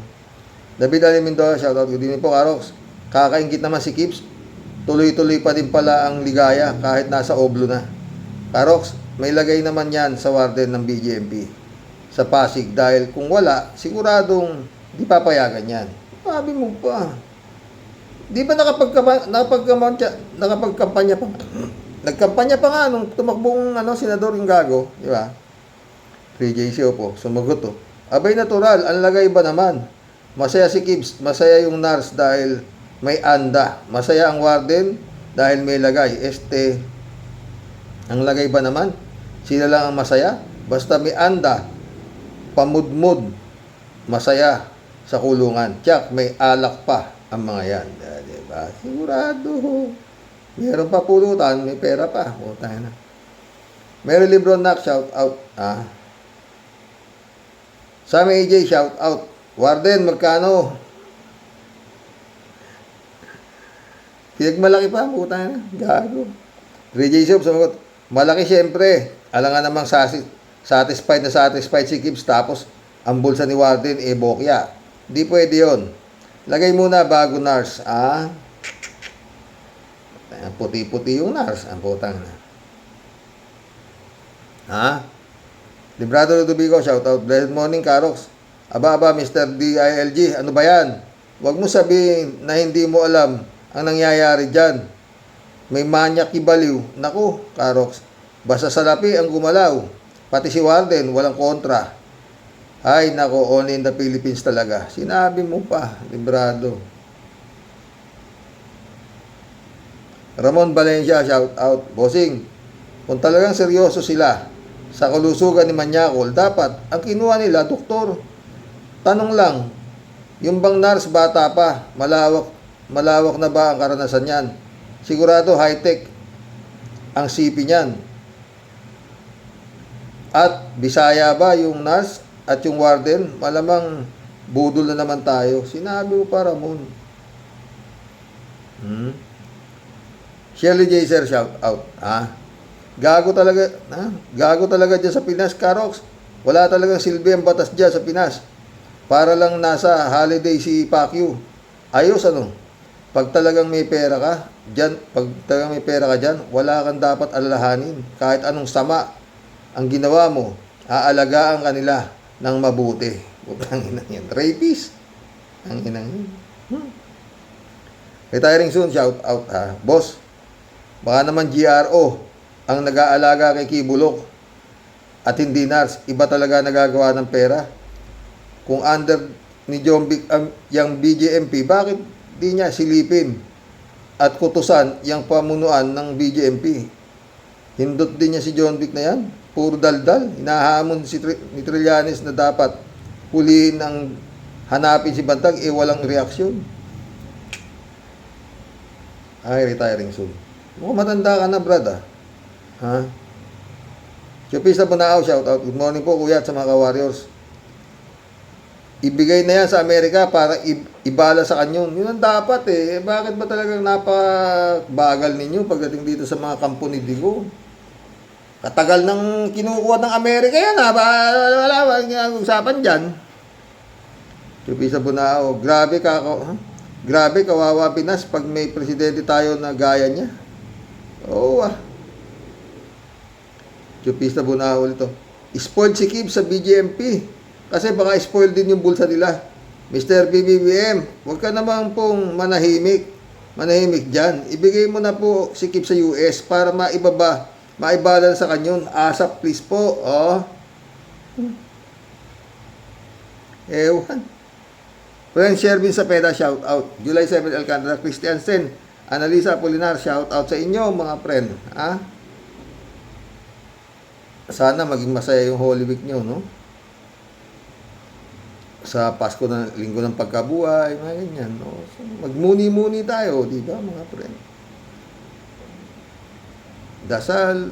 David Ali Mendoza, shoutout. Good evening po, Karox. Kakaingit naman si Kips. Tuloy-tuloy pa din pala ang ligaya kahit nasa oblo na. Karox, may lagay naman yan sa warden ng BJMP sa Pasig dahil kung wala, siguradong di papayagan yan. Sabi mo pa. Di ba nakapagkampanya pa? Nagkampanya pa nga nung tumakbong senador yung gago, di ba? 3JCO po, sumagot to. Abay natural, ang lagay ba naman? Masaya si Kibbs, masaya yung NARS dahil may anda. Masaya ang warden dahil may lagay. Ang lagay ba naman? Sila lang ang masaya? Basta may anda, pamudmud, masaya sa kulungan. Tiyak, may alak pa ang mga yan. Diba? Sigurado. Meron pa pulutan, may pera pa. Tayo na. Mary Lebron Nak, shout out. Sammy AJ, shout out. Warden, magkano? Pinagmalaki pa, tayo na. Gago. 3J Sub, sumagot. Malaki siyempre. Alangan namang satisfied si Kibbs tapos ang bulsa ni Warden bokya. Di pwede yun. Lagay muna bago NARS. Puti-puti yung NARS. Ang putang na. Librado Ludovico, shoutout. Blessed morning, Karox. Aba, Mr. DILG. Ano ba yan? Huwag mo sabihin na hindi mo alam ang nangyayari dyan. May manyak ibaliw. Naku, Karox. Basta salapi ang gumalaw. Pati si Warden, walang kontra. Ay, nako, only in the Philippines talaga. Sinabi mo pa, librado. Ramon Valencia, shout out. Bossing, kung talagang seryoso sila sa kalusugan ni Manyakol, dapat ang kinuha nila, doktor. Tanong lang, yung bang NARS bata pa, malawak na ba ang karanasan niyan? Sigurado high-tech ang CP niyan. At Bisaya ba yung NARS at yung Warden? Malamang budol na naman tayo. Sinabi mo pa, Ramon. Shirley J. Sir, shout out. Gago talaga dyan sa Pinas, Karox. Wala talagang silbi ang batas dyan sa Pinas. Para lang nasa holiday si Pacquiao. Ayos Pag talagang may pera ka dyan, wala kang dapat alalahanin. Kahit anong sama ang ginawa mo, aalagaan kanila ng mabuti. Ang inang yan. Rapist. Ang inang yan. Retiring soon, shout out Boss, baka naman GRO ang nag-aalaga kay Kibulok at hindi NARS. Iba talaga nagagawa ng pera. Kung under ni John Vic yung BJMP, bakit di niya silipin at kutusan yung pamunuan ng BJMP? Hindot din niya si John Vic na yan. Puro daldal. Hinahamon ni Trillanes na dapat huliin ang hanapin si Bantag, walang reaksyon. Ay, retiring soon. Mukhang matanda ka na, brad, Chupisa Bunao, shout out. Good morning po, kuya, at sa mga ka-warriors. Ibigay na yan sa Amerika para ibala sa kanyon. Yun ang dapat Bakit ba talagang napabagal ninyo pagdating dito sa mga kampo ni Digo? Katagal nang kinukuha ng Amerika yan, wala usapan dyan. Chupisa Bunao, grabe, kawawa Pinas pag may presidente tayo na gaya niya. Oo Chupisa Bunao ito. Spoiled si Kibbs sa BJMP. Kasi baka spoiled din yung bulsa nila. Mr. PBBM, huwag ka naman pong manahimik dyan. Ibigay mo na po si Kibbs sa US para maibala sa kanyon. ASAP please po. Ewan. Friend Shervin Sapeda, shout out. July 7, Alcantara Christiansen. Analisa Apolinar, shout out sa inyo mga friend. Sana maging masaya yung Holy Week nyo, no? Sa Pasko na linggo ng pagkabuhay, mga ganyan, no? So, magmuni-muni tayo, di ba, mga friend? Dasal.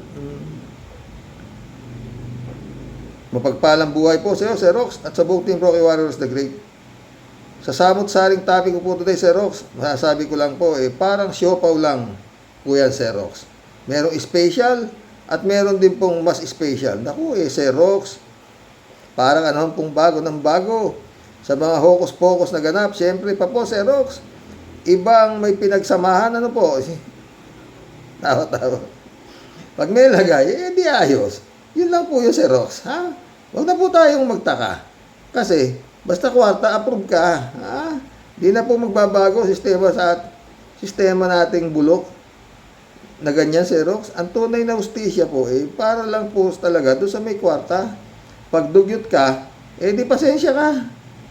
Mapagpalang buhay po sa iyo, Sir Rox, at sa buong team Rocky Warriors the Great. Sa samot-saring topic ko po today, Sir Rox, masasabi ko lang po, parang siopaw lang po yan, Sir Rox. Merong special at meron din pong mas special. Naku, Sir Rox, parang pong bago ng bago. sa mga hocus-pocus na ganap. Siyempre pa po, Sir Rox, ibang may pinagsamahan, ano po, tawa-tawa. Pag may lagay, di ayos. Yun lang po yung Sir Rox, ha? Huwag na po tayong magtaka. Kasi, basta kwarta, approve ka, ha? Di na po magbabago sistema nating bulok na ganyan, Sir Rox. Ang tunay na hustisya po, para lang po talaga doon sa may kwarta. Pag dugyot ka, di pasensya ka.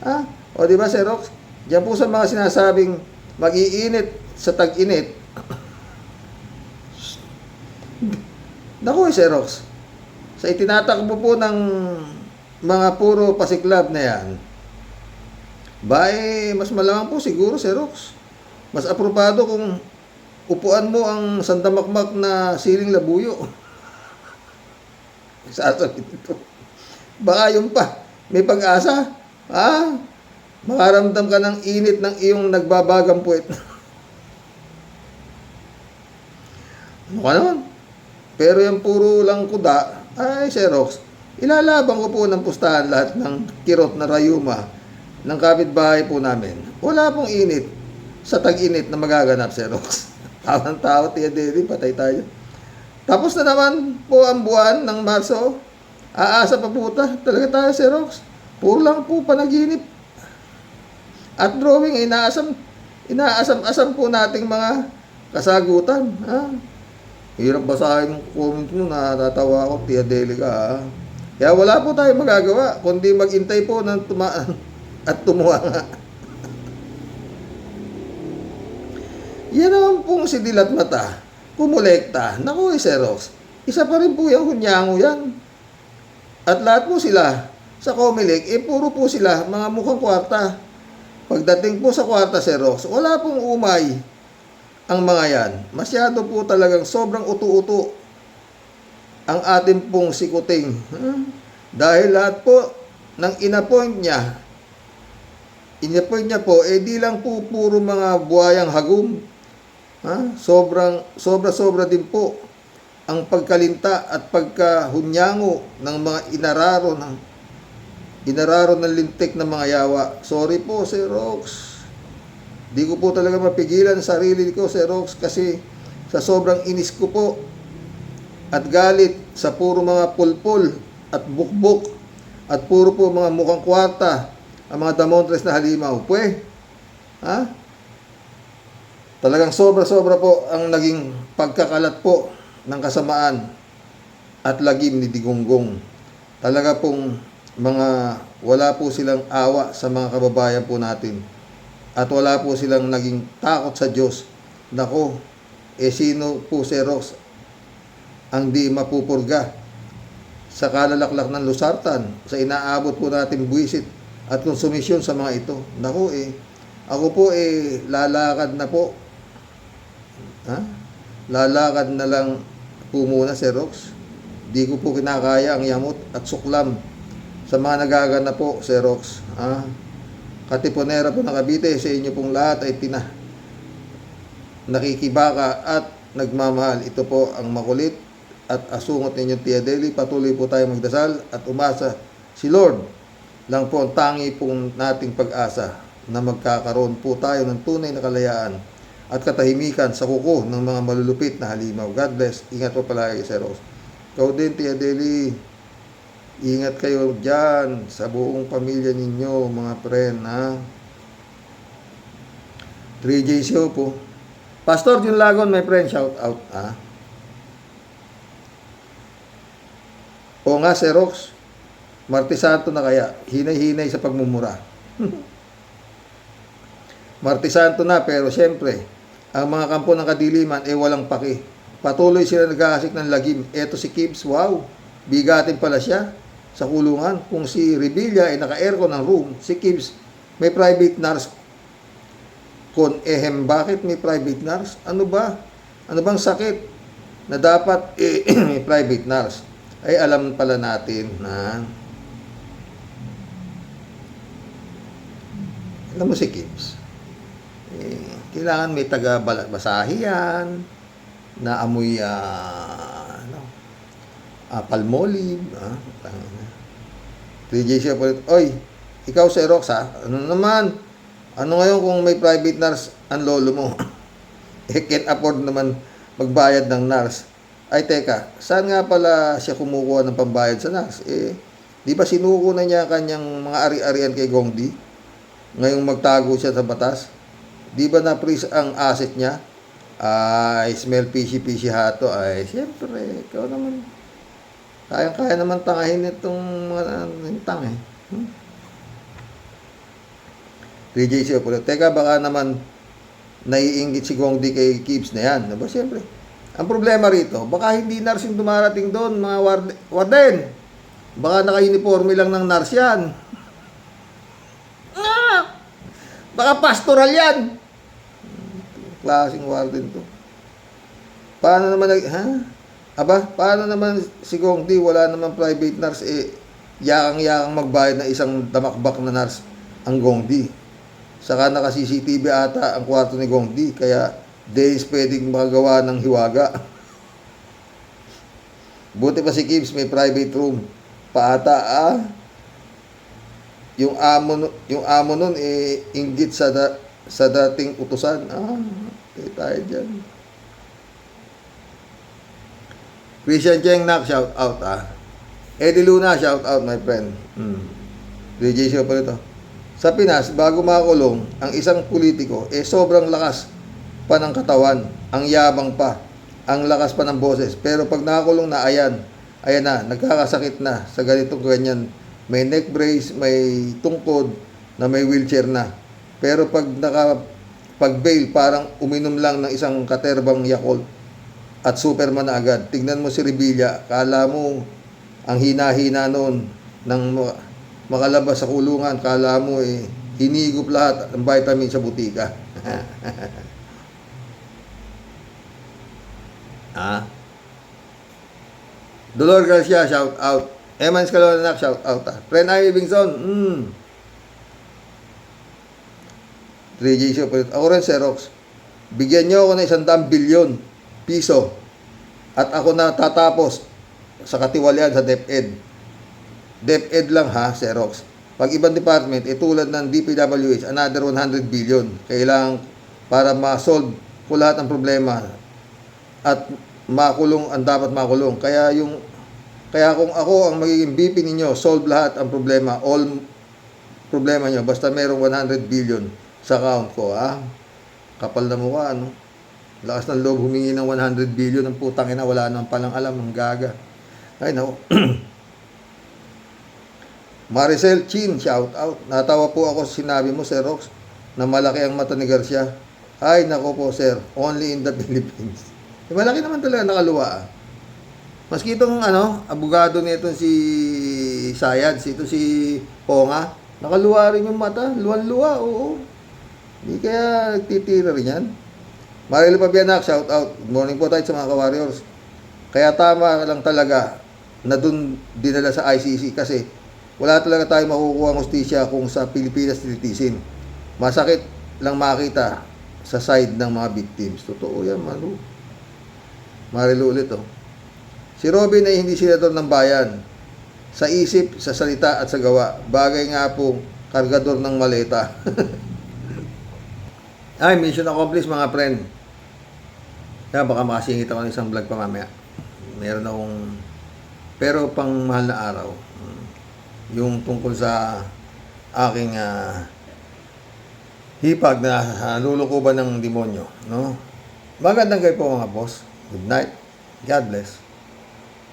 Ha? O di ba, Sir Rox? Diyan po sa mga sinasabing mag-iinit sa tag-init. Naku, Sir Rox. Sa itinatakbo po ng mga puro pasiklab na yan, mas malamang po siguro, Sir Rox. Mas aprobado kung upuan mo ang sandamakmak na siling labuyo. Sasabihin ito. Baka yun pa. May pag-asa. Makaramdam ka ng init ng iyong nagbabagang puwet. Ano ka naman? Pero yung puro lang kuda, Sir Rox, ilalabang ko po ng pustahan lahat ng kirot na rayuma ng kapitbahay po namin. Wala pong init sa tag-init na magaganap, Sir Rox. Tawang-tawa, Tia Deli, patay tayo. Tapos na naman po ang buwan ng Marso. Aasa pa po talaga tayo, Sir Rox. Puro lang po panaginip. At drawing, inaasam-asam po nating mga kasagutan. Hirap basahin yung comment mo, natatawa ako, Tia Deli ka. Kaya wala po tayong magagawa, kundi maghintay po ng tumaan at tumuha nga. Yan naman pong si Dilat Mata, kumulekta. Naku, Sir Rox, isa pa rin po yung hunyango yan. At lahat po sila, sa Comelec, puro po sila mga mukhang kwarta. Pagdating po sa kwarta, Sir Rox, wala pong umay ang mga yan. Masyado po talagang sobrang utu-utu ang ating pong sikuting. Dahil lahat po ng in-appoint niya po, di lang po puro mga buhayang hagum. Sobra din po ang pagkalinta at pagkahunyango ng mga inararo ng lintik ng mga yawa. Sorry po, Sir Rox. Di ko po talaga mapigilan sarili ko, Sir Rox, kasi sa sobrang inis ko po at galit sa puro mga pulpul at bukbuk at puro po mga mukhang kwarta ang mga damontres na halimaw. Talagang sobra-sobra po ang naging pagkakalat po ng kasamaan at lagim ni Digonggong. Talaga pong wala po silang awa sa mga kababayan po natin. At wala po silang naging takot sa Diyos. Nako, sino po, Sir Rox, ang di mapupurga sa kalalaklak ng lusartan, sa inaabot po natin buwisit at konsumisyon sa mga ito. Nako, ako po lalakad na po. Lalakad na lang po muna, Sir Rox. Di ko po kinakaya ang yamot at suklam sa mga nagaganap po, Sir Rox. Katipunera po ng Cavite, sa inyo pong lahat ay nakikibaka at nagmamahal. Ito po ang makulit at asungot ninyong Tia Deli. Patuloy po tayo magdasal at umasa si Lord lang po ang tangi pong nating pag-asa na magkakaroon po tayo ng tunay na kalayaan at katahimikan sa kuko ng mga malulupit na halimaw. God bless. Ingat po palagi, Sir Rox. Ikaw din, Tia Deli. Ingat kayo dyan sa buong pamilya ninyo, mga friend, 3J show po. Pastor Jun Lagon, my friend, shout out, O nga, Sir Rox, Martes Santo na kaya, hinay-hinay sa pagmumura. Martes Santo na, pero syempre, ang mga kampo ng kadiliman, walang paki. Patuloy sila nag-aasik ng lagim. Eto si Kibbs, wow, bigatin pala siya sa kulungan. Kung si Revilla ay naka-aircon ng room, si Kibbs may private nurse. Bakit may private nurse? Ano bang sakit na dapat may private nurse? Ay alam pala natin na alam mo si Kibbs, kailangan may taga-basahi yan na amoy Palmolive. 3J siya po. Oy, ikaw si Rox ha, ano naman, ano ngayon kung may private nurse ang lolo mo? Can't afford naman magbayad ng nurse. Ay teka, saan nga pala siya kumukuha ng pambayad sa nurse? Di ba sinuko na niya kanyang mga ari-arian kay Gongdi? Ngayong magtago siya sa batas? Di ba na-freeze ang asset niya? Ay, smell fishy hato. Ay, siyempre, ikaw naman. Kaya naman tangahin itong mga tanga eh. PJC Opolo. Teka, baka naman naiinggit si Gongdi kay Gibbs na yan. Diba? Siyempre. Ang problema rito, baka hindi nurse yung dumarating doon, mga warden. Baka naka-uniforme lang ng nurse yan. Baka pastoral yan. Klaseng warden to. Paano naman paano naman si Gongdi, wala naman private nurse, yakang magbayad na isang damakbak na nurse ang Gongdi. Saka naka-CCTV ata ang kwarto ni Gongdi, kaya days pwedeng makagawa ng hiwaga. Buti pa si Gibbs may private room pa ata. Yung amo nun inggit sa dating utusan. Tayo dyan. Christian Cheng Nak, shout out Eddie Luna, shout out my friend. DJ show pa ito. Sa Pinas, bago makulong, ang isang politiko, sobrang lakas pa ng katawan, ang yabang pa, ang lakas pa ng boses. Pero pag nakakulong na, ayan na, nagkakasakit na sa ganitong ganyan. May neck brace, may tungkod, na may wheelchair na. Pero pag bail, parang uminom lang ng isang katerbang Yakult at Superman na agad. Tignan mo si Revilla, kala mo ang hina-hina noon ng makalabas sa kulungan, kala mo hinigop lahat ng vitamin sa butika. Dolor Garcia, shout out. Emans Calolanak, shout out. Friend Ivy Bingson, 3J show. Ako rin, Xerox. Bigyan nyo ako ng 100 bilyon piso at ako na tatapos sa katiwalian sa DepEd. DepEd lang ha, Xerox. Pag ibang department, tulad ng DPWH, another 100 billion. Kailangan para ma-solve ko lahat ng problema at makulong ang dapat makulong. Kaya kung ako ang magiging VP ninyo, solve lahat ang problema, all problema nyo, basta merong 100 billion sa account ko, Kapal na mukha, Lakas ng loob humingi ng 100 billion ng putang ina, wala naman palang alam ng gaga. Ay, nako. Maricel Chin, shout out. Natawa po ako sa sinabi mo, Sir Rox, na malaki ang mata ni Garcia. Ay, nako po, sir. Only in the Philippines. Malaki naman talaga nakaluwa. Maski itong, abogado nito si Sayad, ito si Ponga, nakaluwa rin yung mata. Luwan-luwa, oo. Hindi kaya nagtitira rin yan. Marilo Pabianak, shout out. Good morning po tayo sa mga ka-warriors. Kaya tama lang talaga na dun dinala sa ICC kasi wala talaga tayo makukuha ng hustisya kung sa Pilipinas titisin. Masakit lang makita sa side ng mga victims. Totoo yan, Maru. Marilo ulit, Si Robin ay hindi senador ng bayan. Sa isip, sa salita at sa gawa. Bagay nga po, kargador ng maleta. Ay, mission accomplished mga friend. Kaya baka makasingit ako ng isang vlog pa mamaya. Meron akong, pero pang mahal na araw. Yung tungkol sa aking hipag na lulukuban ng demonyo. No? Magandang gabi po mga boss. Good night. God bless.